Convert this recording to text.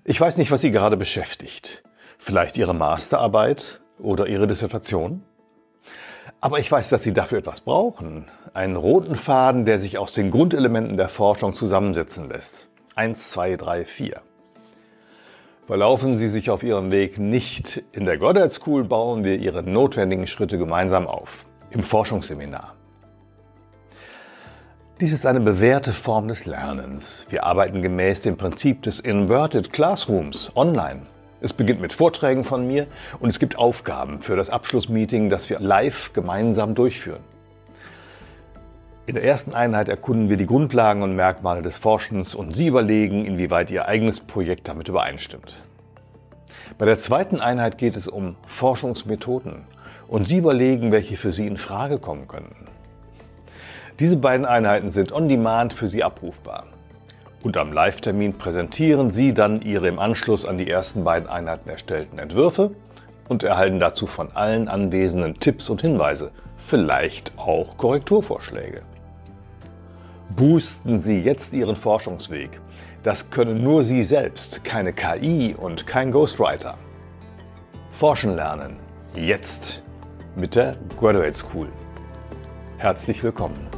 Ich weiß nicht, was Sie gerade beschäftigt. Vielleicht Ihre Masterarbeit oder Ihre Dissertation? Aber ich weiß, dass Sie dafür etwas brauchen. Einen roten Faden, der sich aus den Grundelementen der Forschung zusammensetzen lässt. 1, 2, 3, 4. Verlaufen Sie sich auf Ihrem Weg nicht. In der Goddard School bauen wir Ihre notwendigen Schritte gemeinsam auf. Im Forschungsseminar. Dies ist eine bewährte Form des Lernens. Wir arbeiten gemäß dem Prinzip des Inverted Classrooms online. Es beginnt mit Vorträgen von mir und es gibt Aufgaben für das Abschlussmeeting, das wir live gemeinsam durchführen. In der ersten Einheit erkunden wir die Grundlagen und Merkmale des Forschens und Sie überlegen, inwieweit Ihr eigenes Projekt damit übereinstimmt. Bei der zweiten Einheit geht es um Forschungsmethoden und Sie überlegen, welche für Sie in Frage kommen könnten. Diese beiden Einheiten sind on demand für Sie abrufbar. Und am Live-Termin präsentieren Sie dann Ihre im Anschluss an die ersten beiden Einheiten erstellten Entwürfe und erhalten dazu von allen Anwesenden Tipps und Hinweise, vielleicht auch Korrekturvorschläge. Boosten Sie jetzt Ihren Forschungsweg. Das können nur Sie selbst, keine KI und kein Ghostwriter. Forschen lernen, jetzt mit der Graduate School. Herzlich willkommen.